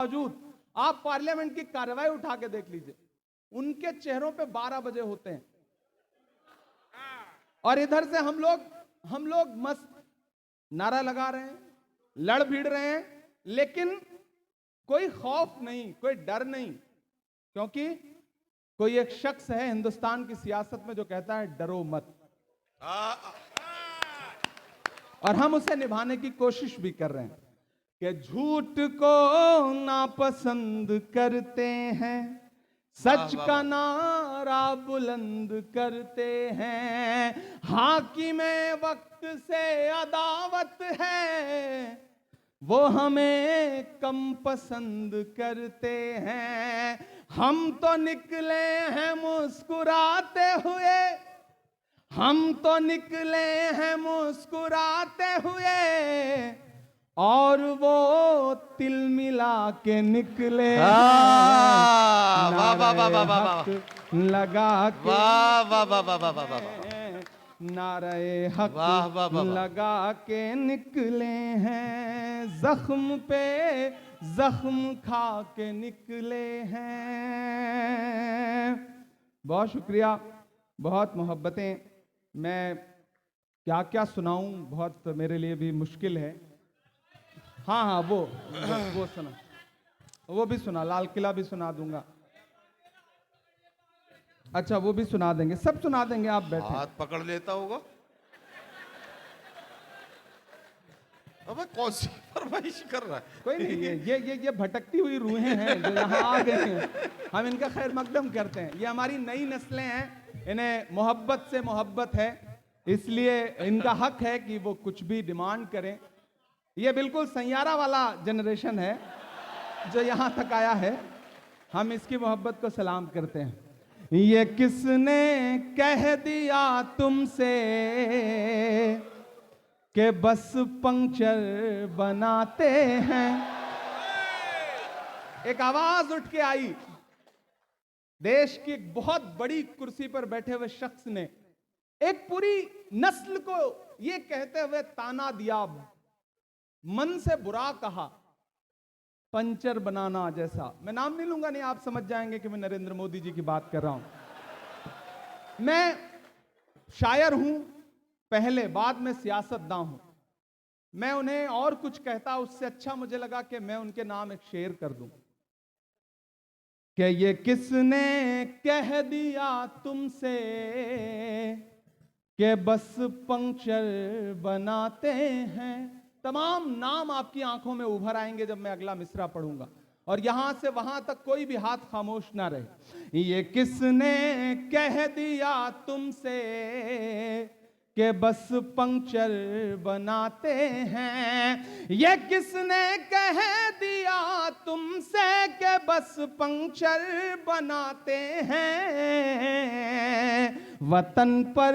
बावजूद आप पार्लियामेंट की कार्रवाई उठा के देख लीजिए, उनके चेहरों पे 12 बजे होते हैं और इधर से हम लोग मस्त नारा लगा रहे हैं, लड़ भिड़ रहे हैं, लेकिन कोई खौफ नहीं, कोई डर नहीं, क्योंकि कोई एक शख्स है हिंदुस्तान की सियासत में जो कहता है डरो मत, और हम उसे निभाने की कोशिश भी कर रहे हैं कि झूठ को नापसंद करते हैं, सच का नारा बुलंद करते हैं, हाकिमे वक्त से अदावत है वो हमें कम पसंद करते हैं। हम तो निकले हैं मुस्कुराते हुए, हम तो निकले हैं मुस्कुराते हुए, और वो तिल मिला के निकले लगा के नारे हक लगा के निकले हैं, जख्म पे जख्म खा के निकले हैं। बहुत शुक्रिया, बहुत मोहब्बतें। मैं क्या क्या सुनाऊं, बहुत मेरे लिए भी मुश्किल है। हाँ, वो सुना, वो भी सुना, लाल किला भी सुना दूंगा। अच्छा, वो भी सुना देंगे, सब सुना देंगे, आप बैठे। हाथ पकड़ लेता होगा। अबे कौन सी फरमाइश कर रहा है? कोई नहीं, ये भटकती हुई रूहें हैं जो यहाँ आ गए हैं, हम इनका खैर मकदम करते हैं। ये हमारी नई नस्लें हैं, इन्हें मोहब्बत से मोहब्बत है, इसलिए इनका हक है कि वो कुछ भी डिमांड करें। ये बिल्कुल सैयारा वाला जनरेशन है जो यहाँ तक आया है, हम इसकी मोहब्बत को सलाम करते हैं। ये किसने कह दिया तुमसे कि बस पंक्चर बनाते हैं। एक आवाज उठ के आई, देश की एक बहुत बड़ी कुर्सी पर बैठे हुए शख्स ने एक पूरी नस्ल को ये कहते हुए ताना दिया, मन से बुरा कहा, पंचर बनाना जैसा। मैं नाम नहीं लूंगा, नहीं आप समझ जाएंगे कि मैं नरेंद्र मोदी जी की बात कर रहा हूं। मैं शायर हूं पहले, बाद में सियासतदान हूं। मैं उन्हें और कुछ कहता, उससे अच्छा मुझे लगा कि मैं उनके नाम एक शेर कर दूं कि ये किसने कह दिया तुमसे कि बस पंक्चर बनाते हैं। तमाम नाम आपकी आंखों में उभर आएंगे जब मैं अगला मिसरा पढ़ूंगा, और यहां से वहां तक कोई भी हाथ खामोश ना रहे। ये किसने कह दिया तुमसे कि बस पंक्चर बनाते हैं। ये किसने कह दिया तुमसे कि बस पंक्चर बनाते हैं। वतन पर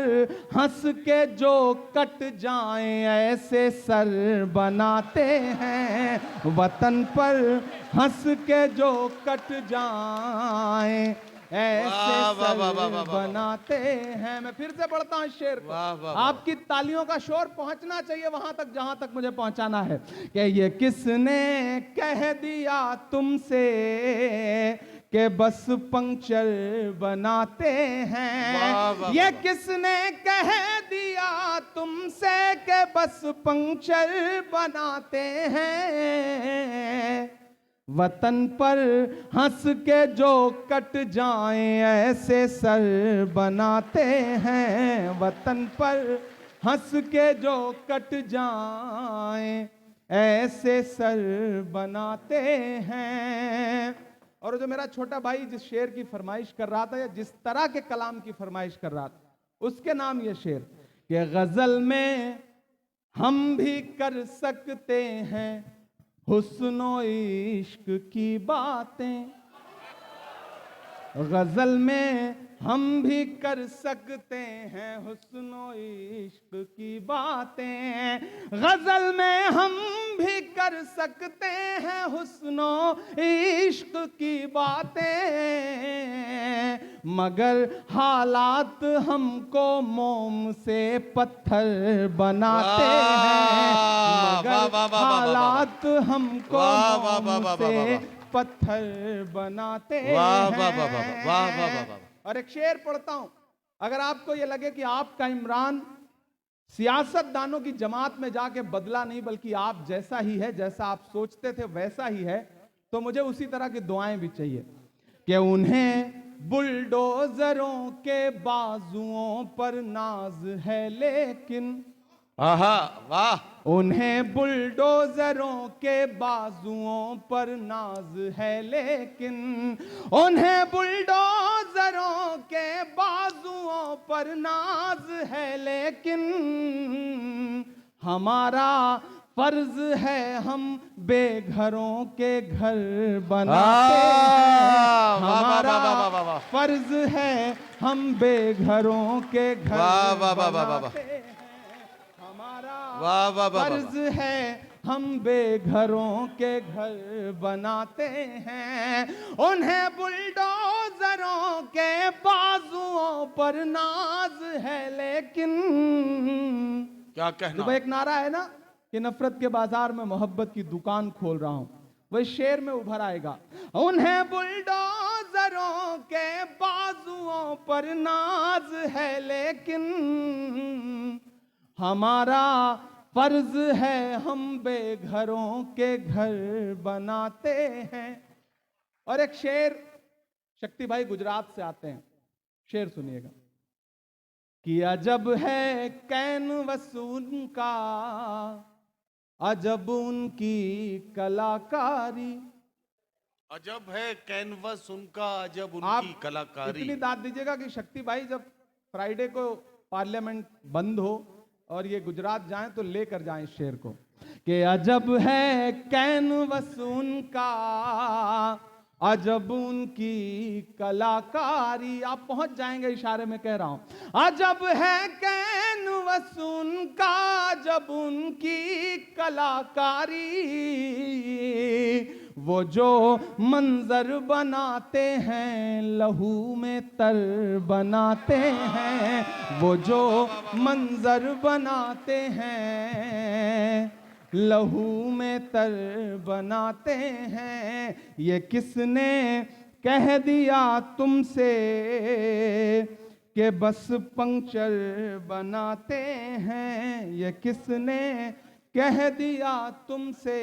हंस के जो कट जाएं ऐसे सर बनाते हैं। वतन पर हंस के जो कट जाएं ऐसे सर बनाते हैं। मैं फिर से पढ़ता हूं शेर को, आपकी तालियों का शोर पहुंचना चाहिए वहां तक जहां तक मुझे पहुंचाना है कि ये किसने कह दिया तुमसे कि बस पंक्चर बनाते हैं। ये किसने कह दिया तुमसे कि बस पंक्चर बनाते हैं। वतन पर हंस के जो कट जाएं ऐसे सर बनाते हैं। वतन पर हंस के जो कट जाएं ऐसे सर बनाते हैं। और जो मेरा छोटा भाई जिस शेर की फरमाइश कर रहा था, या जिस तरह के कलाम की फरमाइश कर रहा था, उसके नाम ये शेर कि गजल में हम भी कर सकते हैं हुस्नो इश्क की बातें। गजल में हम भी कर सकते हैं हुस्नो इश्क की बातें। गजल में हम भी कर सकते हैं हुस्नो इश्क की बातें। मगर हालात हमको मोम से पत्थर बनाते हैं। मगर हालात हमको मोम से पत्थर बनाते वाह, हैं। वाह, वाह, वाह, वाह, वाह, वाह, वाह। और एक शेर पढ़ता हूं, अगर आपको यह लगे कि आपका इमरान सियासतदानों की जमात में जाके बदला नहीं, बल्कि आप जैसा ही है, जैसा आप सोचते थे वैसा ही है, तो मुझे उसी तरह की दुआएं भी चाहिए कि उन्हें बुलडोजरों के बाजुओं पर नाज है, लेकिन आहा, वाह। उन्हें बुलडोजरों के बाजुओं पर नाज है, लेकिन उन्हें बुलडोजरों के बाजुओं पर नाज है, लेकिन हमारा फर्ज है हम बेघरों के घर बनाते हैं। वाह, वाह, वाह, हमारा वाह, वाह, वाह, वाह। फर्ज है हम बेघरों के घर वाह, वाह, वाह, वाह, वाह, वाह। बनाते हैं। हमारा वाह, वाह, वाह, वाह, फर्ज है हम बेघरों के घर बनाते हैं। उन्हें बुलडोजरों के बाजुओं पर नाज है, लेकिन क्या कहना। जो एक नारा है ना कि नफरत के बाजार में मोहब्बत की दुकान खोल रहा हूं, वही शेर में उभर आएगा। उन्हें बुलडोजरों के बाजुओं पर नाज है, लेकिन हमारा फर्ज है हम बेघरों के घर बनाते हैं। और एक शेर, शक्ति भाई गुजरात से आते हैं, शेर सुनिएगा कि अजब है कैनवस उनका, अजब उनकी कलाकारी। अजब है कैनवस उनका, अजब आप उनकी कलाकारी। इतनी दाद दीजिएगा कि शक्ति भाई जब फ्राइडे को पार्लियामेंट बंद हो और ये गुजरात जाएं तो लेकर जाएं इस शेर को कि अजब है कैनवस उनका, अजब उनकी कलाकारी। आप पहुंच जाएंगे, इशारे में कह रहा हूं। अजब है कैनवस उनका, अजब उनकी कलाकारी। वो जो मंजर बनाते हैं लहू में तर बनाते हैं। वो जो मंजर बनाते हैं लहू में तर बनाते हैं। ये किसने कह दिया तुमसे कि बस पंक्चर बनाते हैं। ये किसने कह दिया तुमसे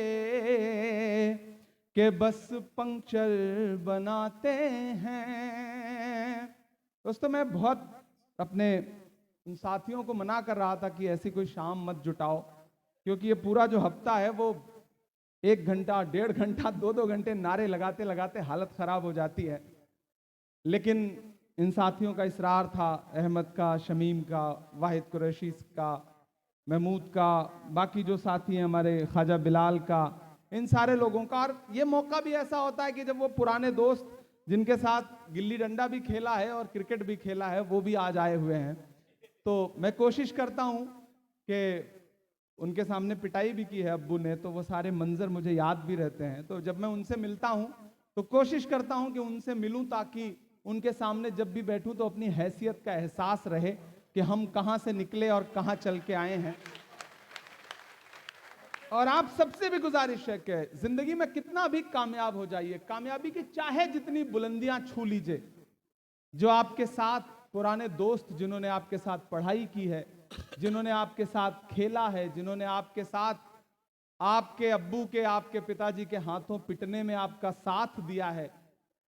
कि बस पंक्चर बनाते हैं। दोस्तों, मैं बहुत अपने उन साथियों को मना कर रहा था कि ऐसी कोई शाम मत जुटाओ, क्योंकि ये पूरा जो हफ्ता है वो 1 घंटा, 1.5 घंटा, 2-2 घंटे नारे लगाते लगाते हालत खराब हो जाती है। लेकिन इन साथियों का इसरार था, अहमद का, शमीम का, वाहिद कुरैशी का, महमूद का, बाकी जो साथी हैं हमारे, ख्वाजा बिलाल का, इन सारे लोगों का। और ये मौका भी ऐसा होता है कि जब वो पुराने दोस्त जिनके साथ गिल्ली डंडा भी खेला है और क्रिकेट भी खेला है वो भी आज आए हुए हैं, तो मैं कोशिश करता हूं कि उनके सामने पिटाई भी की है अब्बू ने, तो वो सारे मंजर मुझे याद भी रहते हैं। तो जब मैं उनसे मिलता हूं तो कोशिश करता हूं कि उनसे मिलूं, ताकि उनके सामने जब भी बैठूं तो अपनी हैसियत का एहसास रहे कि हम कहां से निकले और कहां चल के आए हैं। और आप सबसे भी गुजारिश है कि जिंदगी में कितना भी कामयाब हो जाइए, कामयाबी की चाहे जितनी बुलंदियां छू लीजिए, जो आपके साथ पुराने दोस्त जिन्होंने आपके साथ पढ़ाई की है, जिन्होंने आपके साथ खेला है, जिन्होंने आपके साथ आपके अब्बू के, आपके पिताजी के हाथों पिटने में आपका साथ दिया है,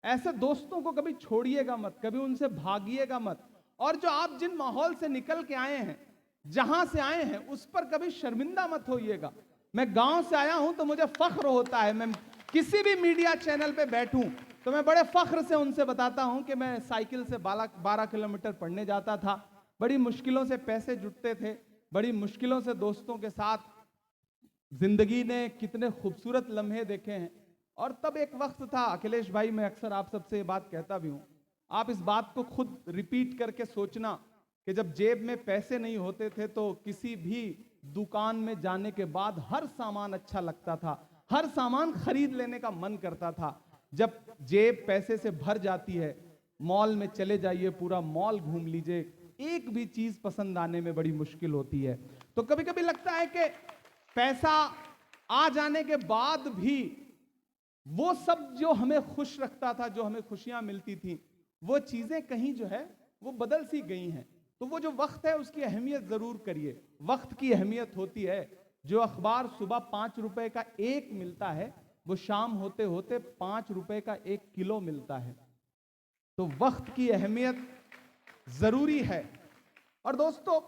ऐसे दोस्तों को कभी छोड़िएगा मत, कभी उनसे भागिएगा मत। और जो आप जिन माहौल से निकल के आए हैं, जहां से आए हैं, उस पर कभी शर्मिंदा मत होइएगा। मैं गांव से आया हूं तो मुझे फख्र होता है, मैं किसी भी मीडिया चैनल पे बैठूं तो मैं बड़े फख्र से उनसे बताता हूं कि मैं साइकिल से 12 किलोमीटर पढ़ने जाता था, बड़ी मुश्किलों से पैसे जुटते थे, बड़ी मुश्किलों से दोस्तों के साथ जिंदगी ने कितने खूबसूरत लम्हे देखे हैं। और तब एक वक्त था, अखिलेश भाई, मैं अक्सर आप सबसे ये बात कहता भी हूं, आप इस बात को खुद रिपीट करके सोचना कि जब जेब में पैसे नहीं होते थे तो किसी भी दुकान में जाने के बाद हर सामान अच्छा लगता था, हर सामान खरीद लेने का मन करता था। जब जेब पैसे से भर जाती है, मॉल में चले जाइए, पूरा मॉल घूम लीजिए, एक भी चीज पसंद आने में बड़ी मुश्किल होती है। तो कभी कभी लगता है कि पैसा आ जाने के बाद भी वो सब जो हमें खुश रखता था, जो हमें खुशियां मिलती थी, वो चीजें कहीं जो है वो बदल सी गई हैं। तो वो जो वक्त है उसकी अहमियत जरूर करिए। वक्त की अहमियत होती है, जो अखबार सुबह 5 रुपए का एक मिलता है, वो शाम होते होते 5 रुपए का 1 किलो मिलता है। तो वक्त की अहमियत जरूरी है। और दोस्तों,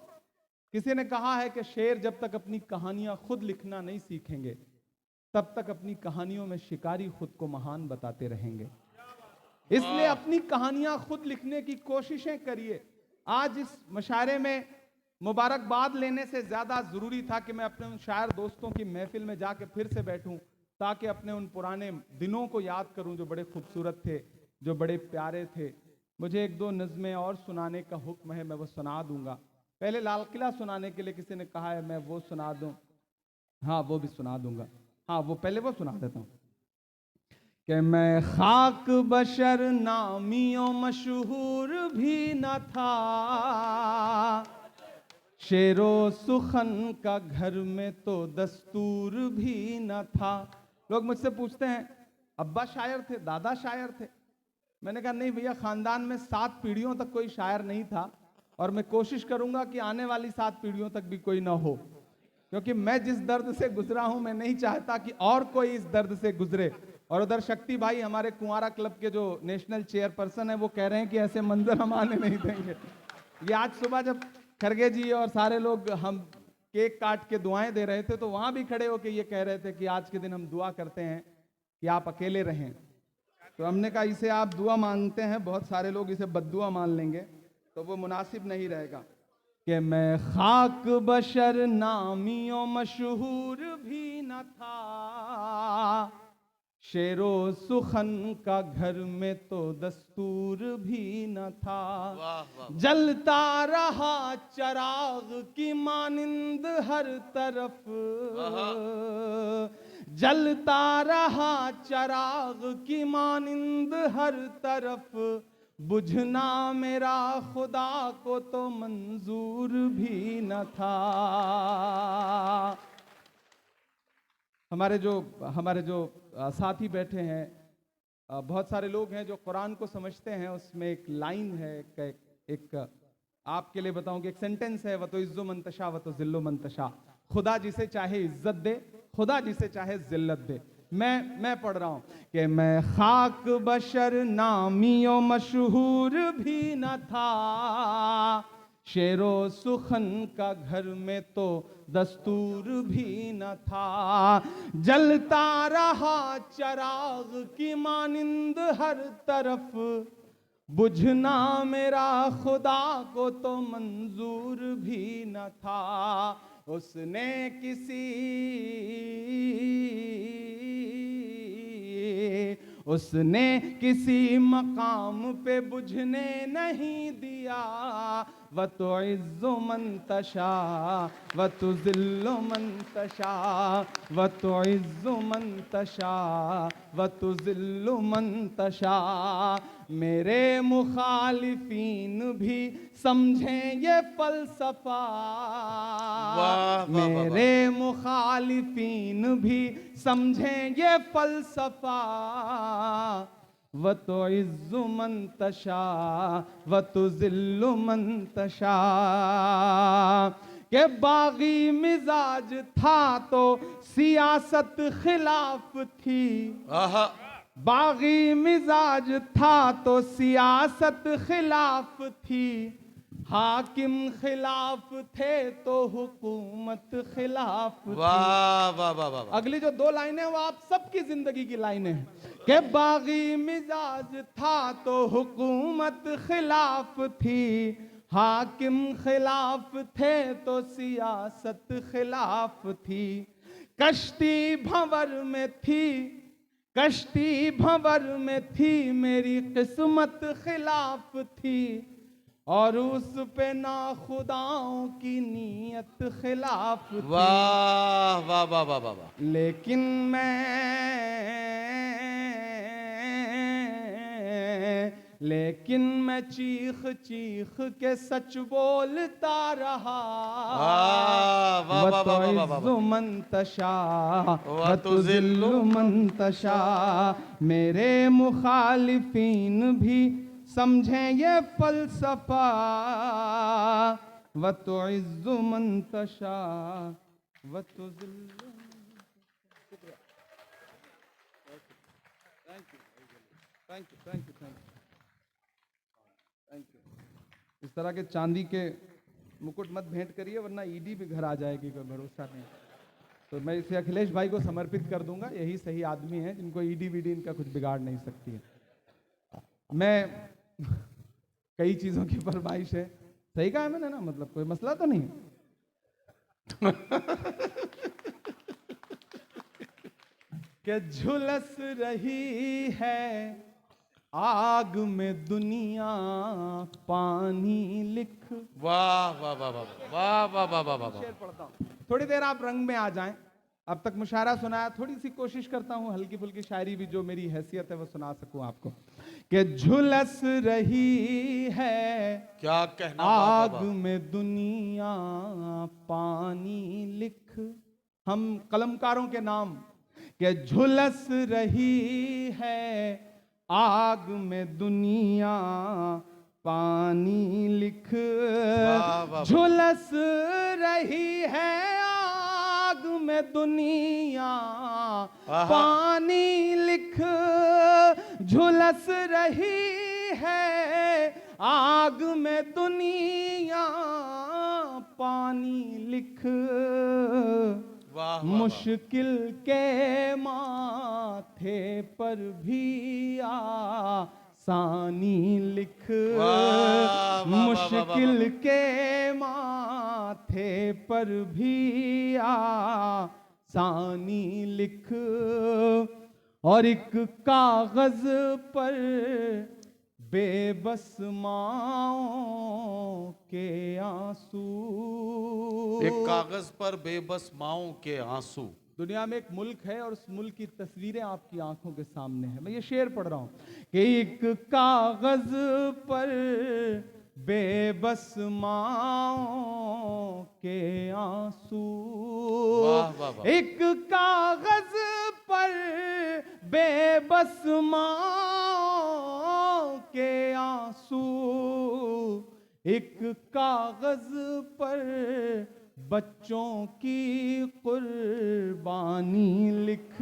किसी ने कहा है कि शेर जब तक अपनी कहानियां खुद लिखना नहीं सीखेंगे, तब तक अपनी कहानियों में शिकारी खुद को महान बताते रहेंगे। इसलिए अपनी कहानियां खुद लिखने की कोशिशें करिए। आज इस मुशायरे में मुबारकबाद लेने से ज्यादा जरूरी था कि मैं अपने उन शायर दोस्तों की महफिल में जाके फिर से बैठूं, ताकि अपने उन पुराने दिनों को याद करूं जो बड़े खूबसूरत थे, जो बड़े प्यारे थे। मुझे एक दो नज़में और सुनाने का हुक्म है, मैं वो सुना दूंगा। पहले लाल किला सुनाने के लिए किसी ने कहा है, मैं वो सुना दूं। हाँ, वो भी सुना दूंगा। हाँ, वो पहले वो सुना देता हूं कि मैं खाक बशर नामियों मशहूर भी न था, शेरो सुखन का घर में तो दस्तूर भी न था। लोग मुझसे पूछते हैं, अब्बा शायर थे, दादा शायर थे? मैंने कहा नहीं भैया, खानदान में 7 पीढ़ियों तक कोई शायर नहीं था, और मैं कोशिश करूंगा कि आने वाली 7 पीढ़ियों तक भी कोई ना हो, क्योंकि मैं जिस दर्द से गुजरा हूं, मैं नहीं चाहता कि और कोई इस दर्द से गुजरे। और उधर शक्ति भाई, हमारे कुंवारा क्लब के जो नेशनल चेयरपर्सन है, वो कह रहे हैं कि ऐसे मंजर हम आने नहीं देंगे। ये आज सुबह जब खरगे जी और सारे लोग हम केक काट के दुआएं दे रहे थे, तो वहां भी खड़े होकर ये कह रहे थे कि आज के दिन हम दुआ करते हैं कि आप अकेले रहें। तो हमने कहा इसे आप दुआ मांगते हैं, बहुत सारे लोग इसे बद्दुआ मान लेंगे, तो वो मुनासिब नहीं रहेगा। कि मैं खाक बशर नामियों मशहूर भी न था, शेरो सुखन का घर में तो दस्तूर भी न था। जलता रहा चराग की मानिंद हर तरफ, जलता रहा चराग की मानिंद हर तरफ, बुझना मेरा खुदा को तो मंजूर भी न था। हमारे जो साथी बैठे हैं, बहुत सारे लोग हैं जो कुरान को समझते हैं। उसमें एक लाइन है, एक आपके लिए बताऊं कि एक सेंटेंस है, व तो इज्जो मंतशा व तो जिल्लो मंतशा। खुदा जिसे चाहे इज्जत दे, खुदा जिसे चाहे जिल्लत दे। मैं पढ़ रहा हूं कि मैं खाक बशर नामियों मशहूर भी न था, शेरो सुखन का घर में तो दस्तूर भी न था। जलता रहा चराग की मानिंद हर तरफ, बुझना मेरा खुदा को तो मंजूर भी न था। उसने किसी मकाम पे बुझने नहीं दिया, व तो इज्जो मंतशा व तो जिल्लो मंतशा, व तो इज्जो मंतशा व तो जिल्लो मंतशा। मेरे मुखालिफीन भी समझें ये फलसफा, मेरे मुखालिफीन भी समझें ये फलसफा, व तो इज्जु मंतशा व तो जिल्लु मंतशा। के बागी मिजाज था तो सियासत खिलाफ थी, बागी मिजाज था तो सियासत खिलाफ थी, हाकिम खिलाफ थे तो हुकूमत खिलाफ थी। वाह वाह वाह वाह। अगली जो 2 लाइनें वो आप सबकी जिंदगी की लाइनें हैं कि बागी मिजाज था तो हुकूमत खिलाफ थी, हाकिम खिलाफ थे तो सियासत खिलाफ थी। कश्ती भंवर में थी, कश्ती भंवर में थी, मेरी किस्मत खिलाफ थी, और उस पे ना खुदाओं की नीयत खिलाफ थी। वाह वाह वाह वाह वाह वाह। लेकिन मैं चीख चीख के सच बोलता रहा। वाह वाह वाह वाह वाह वाह वतुइज़्ज़ु मन तशा वतुज़िल्लु वतुज़िल्लु मन तशा। मेरे मुखालिफीन भी समझें ये फलसफा। वतुइज़्ज़ु मन तशा वतुज़िल्लु। Thank you thank you thank you thank you. इस तरह के चांदी के मुकुट मत भेंट करिए, वरना ईडी भी घर आ जाएगी, कोई भरोसा नहीं। तो मैं इसे अखिलेश भाई को समर्पित कर दूंगा। यही सही आदमी है जिनको ईडी वीडी इनका कुछ बिगाड़ नहीं सकती है। मैं कई चीजों की फरमाइश है, सही कहा है मैंने ना, मतलब कोई मसला तो नहीं। कि झुलस रही है आग में दुनिया पानी लिख। वाह वाह वाह वाह वाह वाह वाह वाह वाह। शेर पढ़ता हूं, थोड़ी देर आप रंग में आ जाएं। अब तक मुशायरा सुनाया, थोड़ी सी कोशिश करता हूं हल्की फुल्की शायरी भी जो मेरी हैसियत है वो सुना सकूं आपको। कि झुलस रही है क्या कहना, आग में दुनिया पानी लिख। हम कलमकारों के नाम। कि झुलस रही है आग में दुनिया पानी लिख। वाह, वाह। झुलस रही है आग में दुनिया आहा। पानी लिख। झुलस रही है आग में दुनिया पानी लिख। वाह वाह, वाह। मुश्किल के माथे पर भी आसानी लिख। वाह, वाह, वाह, मुश्किल वाह। के माथे पर भी आसानी लिख। और एक कागज पर बेबस माओं के आंसू। एक कागज पर बेबस माओं के आंसू। दुनिया में एक मुल्क है और उस मुल्क की तस्वीरें आपकी आंखों के सामने है। मैं ये शेर पढ़ रहा हूं कि एक कागज पर बेबस माओं के आंसू। वाह, वाह, वाह। एक कागज पर बेबस माओं के आंसू। एक कागज पर बच्चों की कुर्बानी लिख।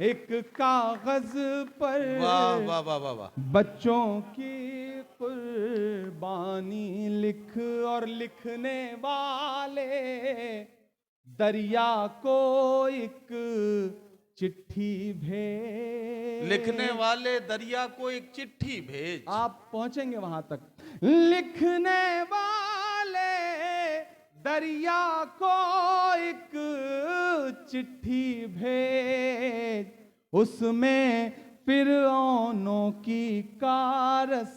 एक कागज पर वाह वाह वाह वाह वाह। बच्चों की कुर्बानी लिख। और लिखने वाले दरिया को एक चिट्ठी भेज। लिखने वाले दरिया को एक चिट्ठी भेज। आप पहुंचेंगे वहां तक। लिखने वाले दरिया को एक चिट्ठी भेज। उसमें फिरौनों की कारस्तानी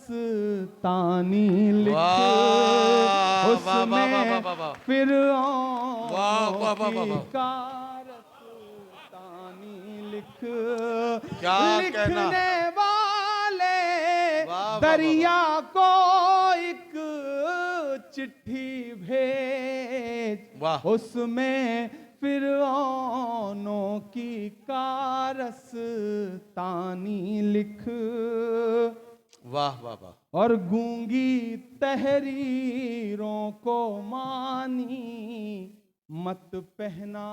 लिख। वाह, वाह, वाह, वाह, उसमें वाह, वाह, वाह। वाह, फिरौनों वाह, वाह, वाह, की वाह। कारस्तानी लिख। क्या कहना। लिखने वाले वाह, वाह, दरिया को एक चिट्ठी भेज। वाह। उसमें फिरौनों की कारस्तानी लिख। वाह वाह वाह। और गूंगी तहरीरों को मानी मत पहना।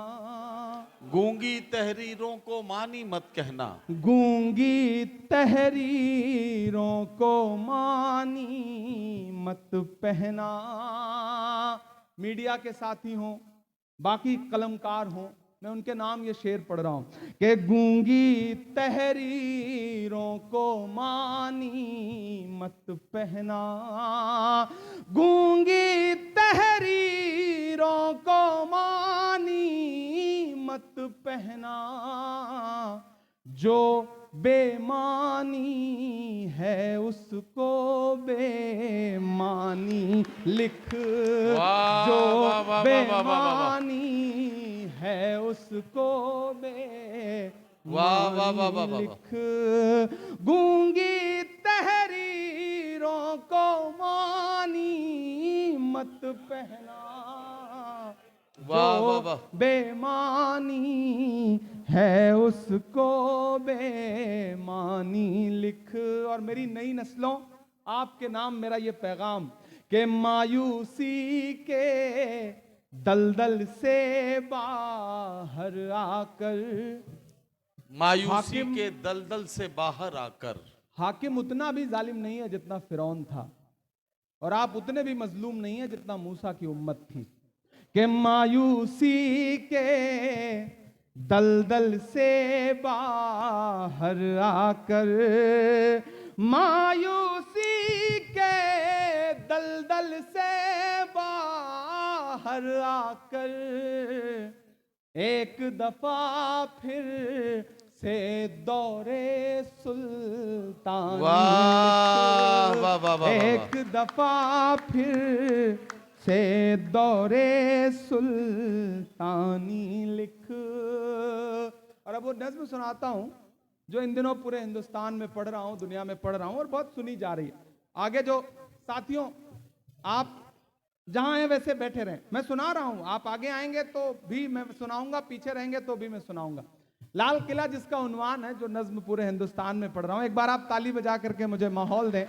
गूंगी तहरीरों को मानी मत कहना। गूंगी तहरीरों को मानी मत पहना। मीडिया के साथी हों, बाकी कलमकार हों, मैं उनके नाम ये शेर पढ़ रहा हूं कि गूंगी तहरीरों को मानी मत पहना। गूंगी तहरीरों को मानी मत पहना। जो बेमानी है उसको बेमानी लिख। वाह, जो वाह, वाह, वाह, वाह, वाह, वाह। बेमानी है उसको वाह, वाह, वाह, वाह, वाह। लिख। गूंगी तह मानी मत पहना, वाह वाह जो वाह। बेमानी है उसको बेमानी लिख। और मेरी नई नस्लों, आपके नाम मेरा ये पैगाम कि मायूसी के दलदल से बाहर आकर, मायूसी हाकिम- के दलदल से बाहर आकर, हाकिम उतना भी जालिम नहीं है जितना फिरौन था, और आप उतने भी मजलूम नहीं है जितना मूसा की उम्मत थी। कि मायूसी के दलदल से बाहर आकर, मायूसी के दलदल से बाहर आकर, एक दफा फिर से दौरे सुल्तानी वाह लिख। वाह वाह वाह। एक दफा फिर से दौरे सुल्तानी लिख। और अब वो नज्म सुनाता हूं जो इन दिनों पूरे हिंदुस्तान में पढ़ रहा हूं, दुनिया में पढ़ रहा हूं, और बहुत सुनी जा रही है। आगे जो साथियों, आप जहां हैं वैसे बैठे रहें, मैं सुना रहा हूं, आप आगे आएंगे तो भी मैं सुनाऊंगा, पीछे रहेंगे तो भी मैं सुनाऊंगा। लाल किला जिसका उन्वान है, जो नज्म पूरे हिंदुस्तान में पढ़ रहा हूं, एक बार आप ताली बजा करके मुझे माहौल दें।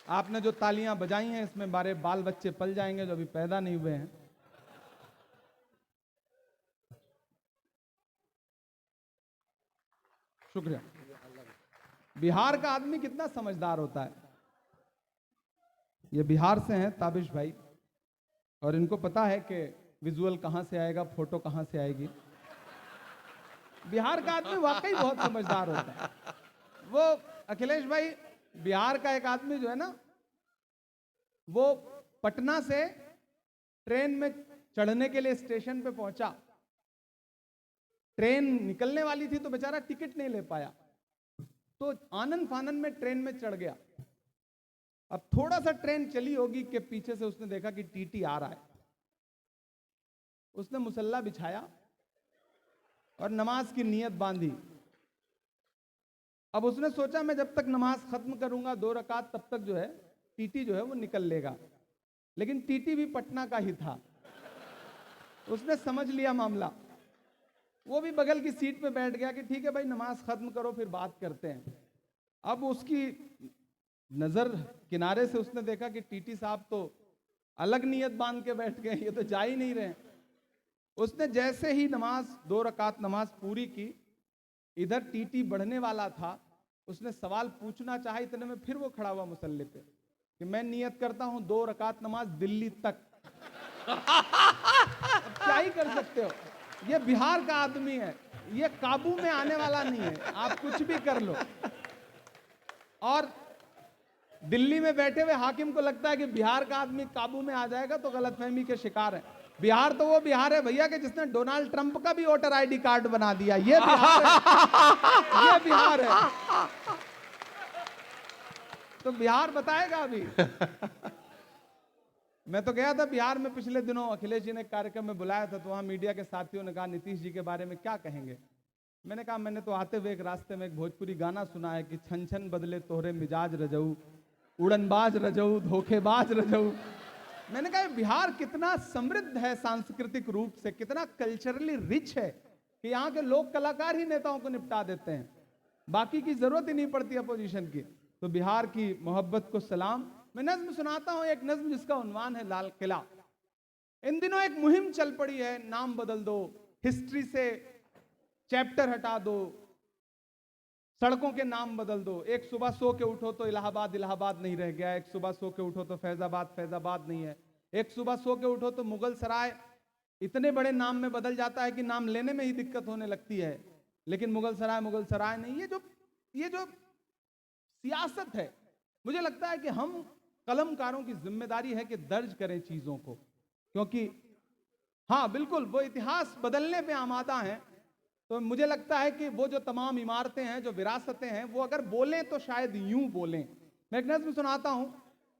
आपने जो तालियां बजाई हैं इसमें बारे बाल बच्चे पल जाएंगे जो अभी पैदा नहीं हुए हैं। शुक्रिया। बिहार का आदमी कितना समझदार होता है। ये बिहार से हैं ताबिश भाई, और इनको पता है कि विजुअल कहां से आएगा, फोटो कहां से आएगी। बिहार का आदमी वाकई बहुत समझदार होता है। वो अखिलेश भाई, बिहार का एक आदमी जो है ना, वो पटना से ट्रेन में चढ़ने के लिए स्टेशन पे पहुंचा, ट्रेन निकलने वाली थी तो बेचारा टिकट नहीं ले पाया, तो आनन फानन में ट्रेन में चढ़ गया। अब थोड़ा सा ट्रेन चली होगी कि पीछे से उसने देखा कि टीटी आ रहा है, उसने मुसल्ला बिछाया और नमाज की नीयत बांधी। अब उसने सोचा मैं जब तक नमाज खत्म करूंगा 2 रकात, तब तक जो है टीटी जो है वो निकल लेगा। लेकिन टीटी भी पटना का ही था, उसने समझ लिया मामला, वो भी बगल की सीट पे बैठ गया कि ठीक है भाई नमाज खत्म करो फिर बात करते हैं। अब उसकी नजर किनारे से उसने देखा कि टीटी साहब तो अलग नियत बांध के बैठ गए, ये तो जा ही नहीं रहे। उसने जैसे ही नमाज 2 रकात नमाज पूरी की, इधर टीटी बढ़ने वाला था, उसने सवाल पूछना चाहा, इतने में फिर वो खड़ा हुआ मुसल्ले पे कि मैं नियत करता हूं 2 रकात नमाज दिल्ली तक। अब क्या ही कर सकते हो, ये बिहार का आदमी है, ये काबू में आने वाला नहीं है, आप कुछ भी कर लो। और दिल्ली में बैठे हुए हाकिम को लगता है कि बिहार का आदमी काबू में आ जाएगा, तो गलतफहमी के शिकार है। बिहार तो वो बिहार है भैया कि जिसने डोनाल्ड ट्रंप का भी वोटर आईडी कार्ड बना दिया, ये बिहार है, ये बिहार है। तो बिहार बताएगा अभी। मैं तो गया था बिहार में पिछले दिनों, अखिलेश जी ने एक कार्यक्रम में बुलाया था, तो वहां मीडिया के साथियों ने कहा नीतीश जी के बारे में क्या कहेंगे। मैंने कहा मैंने तो आते हुए एक रास्ते में एक भोजपुरी गाना सुना है कि छन छन बदले तोहरे मिजाज रजऊ, उड़नबाज रजऊ, धोखेबाज रजऊ। मैंने कहा बिहार कितना समृद्ध है सांस्कृतिक रूप से, कितना कल्चरली रिच है कि यहाँ के लोक कलाकार ही नेताओं को निपटा देते हैं, बाकी की जरूरत ही नहीं पड़ती अपोजिशन की। तो बिहार की मोहब्बत को सलाम। मैं नज्म सुनाता हूं, एक नज्म जिसका उन्वान है लाल किला। इन दिनों एक मुहिम चल पड़ी है, नाम बदल दो, हिस्ट्री से चैप्टर हटा दो, सड़कों के नाम बदल दो। एक सुबह सो के उठो तो इलाहाबाद इलाहाबाद नहीं रह गया, एक सुबह सो के उठो तो फैजाबाद फैजाबाद नहीं है, एक सुबह सो के उठो तो मुगल सराय इतने बड़े नाम में बदल जाता है कि नाम लेने में ही दिक्कत होने लगती है, लेकिन मुगल सराय नहीं। ये जो सियासत है, मुझे लगता है कि हम कलमकारों की जिम्मेदारी है कि दर्ज करें चीजों को, क्योंकि हाँ बिल्कुल वो इतिहास बदलने पे आमादा हैं। तो मुझे लगता है कि वो जो तमाम इमारतें हैं, जो विरासतें हैं, वो अगर बोलें तो शायद यूं बोलें। मैं एक नज्म सुनाता हूं,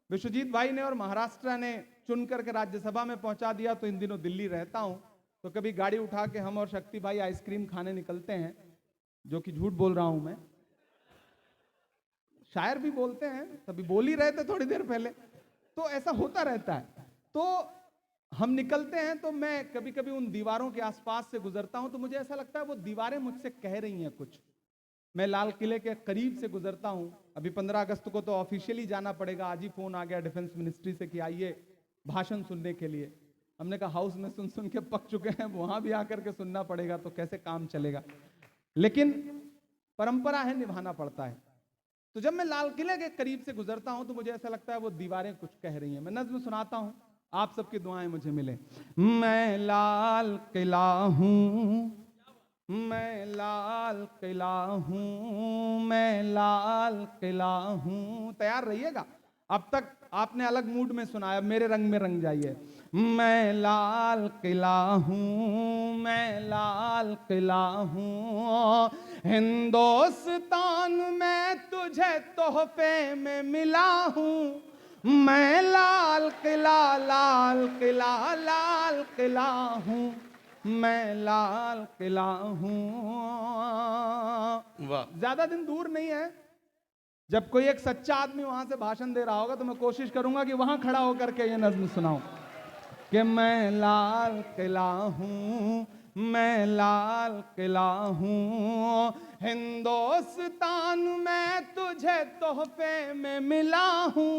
विश्वजीत भाई ने और महाराष्ट्र ने चुन करके राज्यसभा में पहुंचा दिया, तो इन दिनों दिल्ली रहता हूं, तो कभी गाड़ी उठा के हम और शक्ति भाई आइसक्रीम खाने निकलते हैं, जो कि झूठ बोल रहा हूं मैं। शायर भी बोलते हैं, तभी बोल ही रहे थे थोड़ी देर पहले, तो ऐसा होता रहता है। तो हम निकलते हैं तो मैं कभी कभी उन दीवारों के आसपास से गुजरता हूं तो मुझे ऐसा लगता है वो दीवारें मुझसे कह रही हैं कुछ। मैं लाल किले के करीब से गुजरता हूं, अभी 15 अगस्त को तो ऑफिशियली जाना पड़ेगा, आज ही फोन आ गया डिफेंस मिनिस्ट्री से कि आइए भाषण सुनने के लिए। हमने कहा हाउस में सुन सुन के पक चुके हैं, वहां भी आकर के सुनना पड़ेगा तो कैसे काम चलेगा, लेकिन परंपरा है, निभाना पड़ता है। तो जब मैं लाल किले के करीब से गुजरता हूं तो मुझे ऐसा लगता है वो दीवारें कुछ कह रही हैं। मैं नज्म सुनाता हूं, आप सबकी दुआएं मुझे मिले। मैं लाल किला हूं, मैं लाल किला हूं, मैं लाल किला हूं। तैयार रहिएगा, अब तक आपने अलग मूड में सुनाया, अब मेरे रंग में रंग जाइए। मैं लाल किला हूं, मैं लाल किला हूं, हिंदुस्तान में तुझे तोहफे में मिला हूं। मैं लाल किला, लाल किला, लाल किला हूं, मैं लाल किला हूं। वाह, ज्यादा दिन दूर नहीं है, जब कोई एक सच्चा आदमी वहां से भाषण दे रहा होगा तो मैं कोशिश करूंगा कि वहां खड़ा होकर के ये नज्म सुनाऊं कि मैं लाल किला हूं, मैं लाल किला हूं, हिंदुस्तान में तुझे तोहफे में मिला हूं।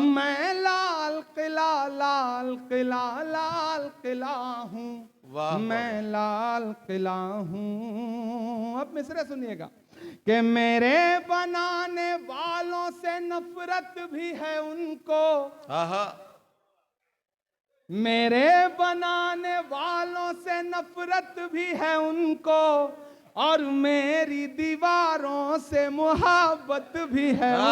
मैं लाल किला, लाल किला, लाल किला हूं, वाह, मैं लाल किला हूं। अब मिसरे सुनिएगा कि मेरे बनाने वालों से नफरत भी है उनको, आहा, मेरे बनाने वालों से नफरत भी है उनको, और मेरी दीवारों से मोहब्बत भी है उनको।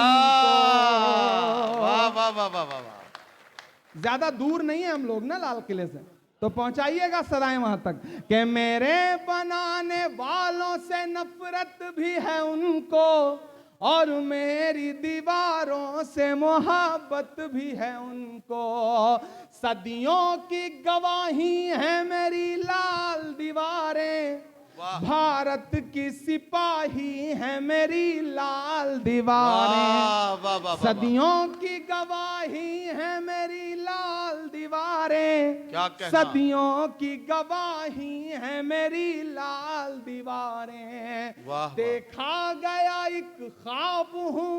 वाह वाह वाह वाह वाह वाह। ज्यादा दूर नहीं है हम लोग ना लाल किले से, तो पहुंचाइएगा सदाएं वहां तक कि मेरे बनाने वालों से नफरत भी है उनको, और मेरी दीवारों से मोहब्बत भी है उनको। सदियों की गवाही है मेरी लाल दीवारें, भारत की सिपाही है मेरी लाल दीवारें। सदियों की गवाही है मेरी लाल दीवारें, क्या कहना? सदियों की गवाही है मेरी लाल दीवारें। वाह, देखा गया एक ख्वाब हूं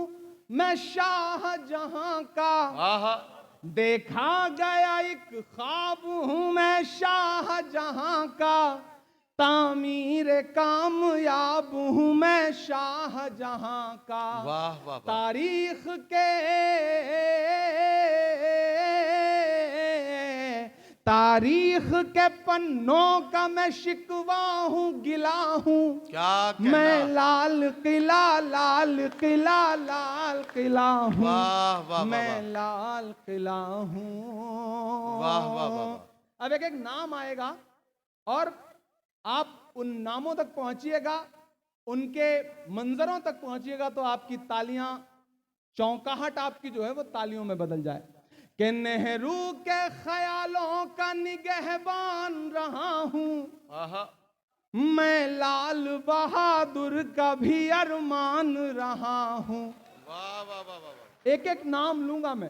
मैं शाहजहां का, आहा, देखा गया एक ख्वाब हूं मैं शाहजहां का, तामीर कामयाब हूं मैं शाहजहां का। वाह वाह वाह। तारीख के पन्नों का मैं शिकवा हूं, गिला हूं। क्या कहना? मैं लाल किला, लाल किला, लाल किला हूं। वाह वाह वाह मैं वाह। लाल किला हूं। वाह वाह वाह वाह। अब एक एक नाम आएगा और आप उन नामों तक पहुंचिएगा, उनके मंजरों तक पहुंचिएगा तो आपकी तालियां, चौंकाहट आपकी जो है वो तालियों में बदल जाए। कि नेहरू के ख्यालों का निगहबान रहा हूं, आहा, मैं लाल बहादुर का भी अरमान रहा हूं। वाह वाह वाह वाह वाह। एक एक नाम लूंगा मैं,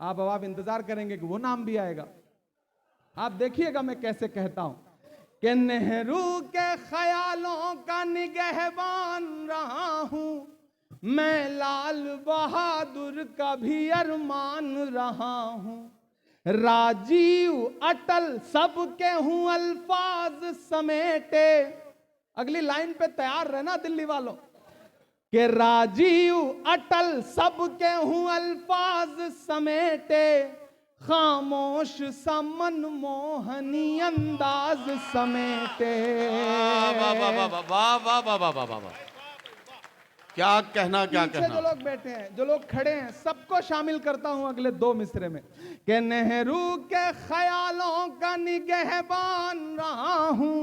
आप इंतजार करेंगे कि वो नाम भी आएगा। आप देखिएगा मैं कैसे कहता हूं कि नेहरू के ख्यालों का निगहबान रहा हूं, मैं लाल बहादुर का भी अरमान रहा हूं। राजीव अटल सबके हूं अल्फाज समेटे, अगली लाइन पे तैयार रहना दिल्ली वालों, कि राजीव अटल सबके हूं अल्फाज समेटे, खामोश सा मनमोहनी अंदाज समेटे। वाह वाह वाह वाह वाह वाह वाह वाह वाह वाह वाह। क्या कहना, क्या पीछे कहना। जो लोग बैठे हैं, जो लोग खड़े हैं, सबको शामिल करता हूं अगले दो मिसरे में कि नेहरू के ख्यालों का निगहबान रहा हूं,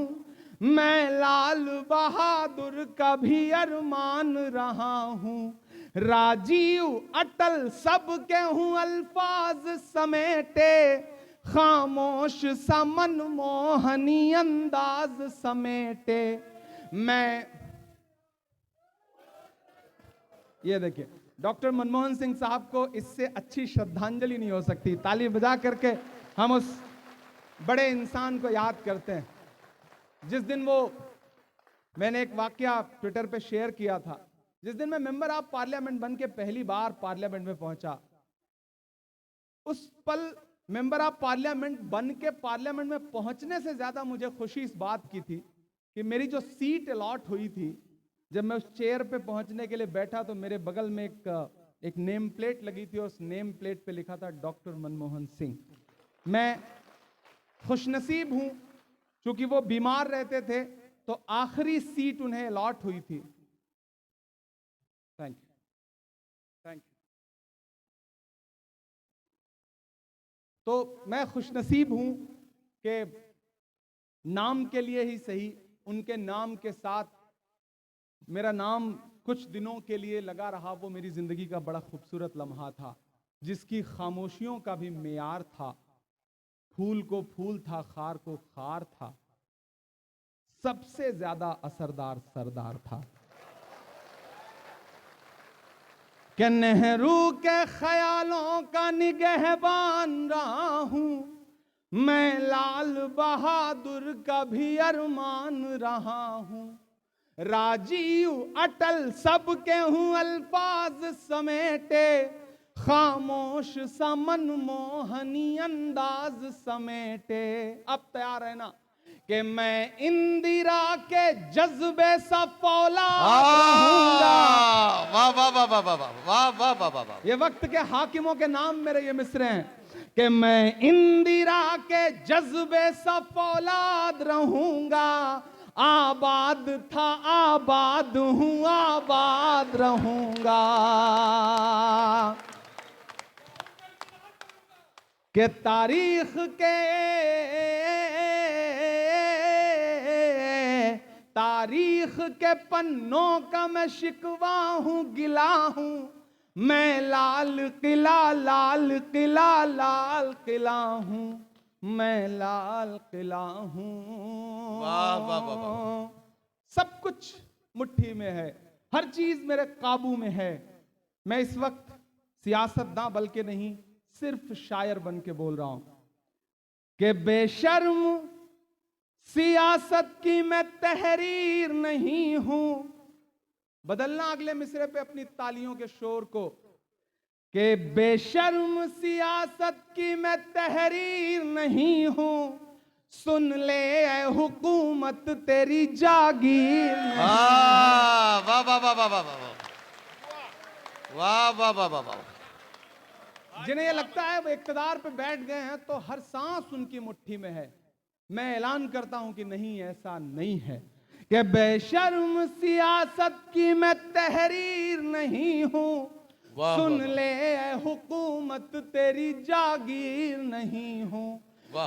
मैं लाल बहादुर का भी अरमान रहा हूं। राजीव अटल सबके हूं अल्फाज समेटे, खामोश सा मनमोहनी अंदाज समेटे। मैं ये देखिए, डॉक्टर मनमोहन सिंह साहब को इससे अच्छी श्रद्धांजलि नहीं हो सकती। ताली बजा करके हम उस बड़े इंसान को याद करते हैं। जिस दिन वो, मैंने एक वाकया ट्विटर पे शेयर किया था, जिस दिन मैं मेंबर ऑफ पार्लियामेंट बन के पहली बार पार्लियामेंट में पहुंचा, उस पल मेंबर ऑफ पार्लियामेंट बन के पार्लियामेंट में पहुंचने से ज्यादा मुझे खुशी इस बात की थी कि मेरी जो सीट अलॉट हुई थी, जब मैं उस चेयर पे पहुंचने के लिए बैठा तो मेरे बगल में एक नेम प्लेट लगी थी और उस नेम प्लेट पे लिखा था डॉक्टर मनमोहन सिंह। मैं खुशनसीब हूं, क्योंकि वो बीमार रहते थे तो आखिरी सीट उन्हें अलॉट हुई थी। Thank you, thank you. तो मैं खुशनसीब हूं कि नाम के लिए ही सही, उनके नाम के साथ मेरा नाम कुछ दिनों के लिए लगा रहा। वो मेरी जिंदगी का बड़ा खूबसूरत लम्हा था, जिसकी खामोशियों का भी मेयार था। फूल को फूल था, खार को खार था, सबसे ज्यादा असरदार सरदार था। कि नेहरू के ख्यालों का निगहबान रहा हूं, मैं लाल बहादुर का भी अरमान रहा हूं। राजीव अटल सबके हूं अल्फाज समेटे, खामोश सा मनमोहनी अंदाज समेटे। अब तैयार है ना कि मैं इंदिरा के जज्बे सा फौलाद रहूंगा। वाह वाह वाह वाह वाह वाह वाह वाह वाह वाह। ये वक्त के हाकिमों के नाम मेरे ये मिसरे हैं कि मैं इंदिरा के जज्बे सा फौलाद रहूंगा। आबाद था आबाद हूं, आबाद रहूंगा। कि तारीख के पन्नों का मैं शिकवा हूं, गिला हूं। मैं लाल किला लाल किला लाल किला हूं, मैं लाल किला हूं। वाह वाह वाह वाह। सब कुछ मुट्ठी में है, हर चीज मेरे काबू में है। मैं इस वक्त सियासतदां बल्कि नहीं, सिर्फ शायर बन के बोल रहा हूं कि बेशर्म सियासत की मैं तहरीर नहीं हूं। बदलना अगले मिसरे पे अपनी तालियों के शोर को कि बेशर्म सियासत की मैं तहरीर नहीं हूं। सुन ले ऐ हुकूमत तेरी जागीर नहीं। वाह वाह वाह वाह वाह वाह वाह वाह वाह वाह वाह। जिन्हें ये लगता है वो इक्तदार पे बैठ गए हैं तो हर सांस उनकी मुट्ठी में है, मैं ऐलान करता हूं कि नहीं, ऐसा नहीं है। कि बेशर्म सियासत की मैं तहरीर नहीं हूं। सुन ले ऐ हुकूमत तेरी जागीर नहीं हूं।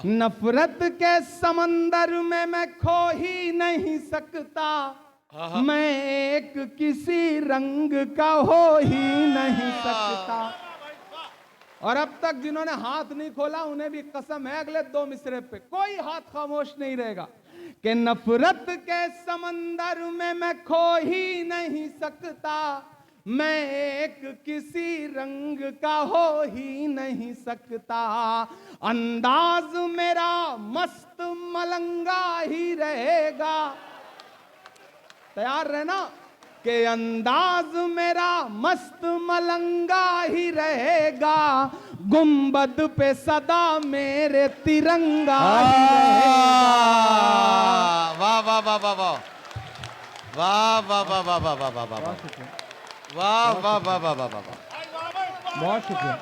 नफरत के समंदर में मैं खो ही नहीं सकता। मैं एक किसी रंग का हो ही नहीं सकता। और अब तक जिन्होंने हाथ नहीं खोला उन्हें भी कसम है, अगले दो मिसरे पे कोई हाथ खामोश नहीं रहेगा। कि नफरत के समंदर में मैं खो ही नहीं सकता। मैं एक किसी रंग का हो ही नहीं सकता। अंदाज मेरा मस्त मलंगा ही रहेगा। तैयार रहना कि अंदाज मेरा मस्त मलंगा ही रहेगा। गुंबद पे सदा मेरे तिरंगा ही रहेगा। वाह वाह वाह वाह वाह वाह वाह वाह वाह वाह वाह वाह वाह वाह वाह वाह वाह वाह वाह। बहुत शुक्रिया,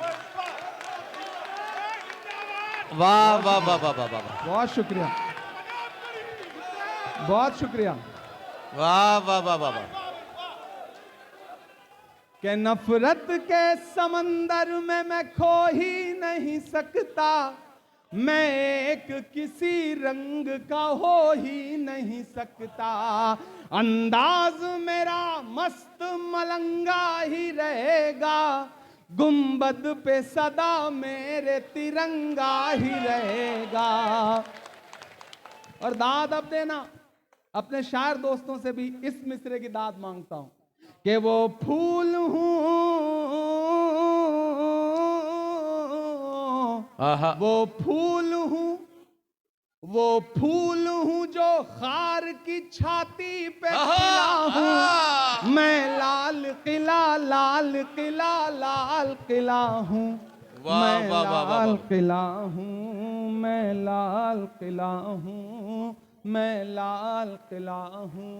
वाह वाह वाह वाह वाह वाह। बहुत शुक्रिया, बहुत शुक्रिया। वाह वाह वाह वाह वाह। कि नफरत के समंदर में मैं खो ही नहीं सकता। मैं एक किसी रंग का हो ही नहीं सकता। अंदाज मेरा मस्त मलंगा ही रहेगा। गुंबद पे सदा मेरे तिरंगा ही रहेगा। और दाद अब देना, अपने शायर दोस्तों से भी इस मिसरे की दाद मांगता हूं कि वो फूल हूँ, आहा वो फूल हूँ, वो फूल हूँ जो खार की छाती पे खिला हूँ। मैं लाल किला, लाल किला, लाल किला हूँ। वाह, मैं वाह, वाह, वाह, लाल वाह। किला हूँ, मैं लाल किला हूँ, मैं लाल किला हूँ।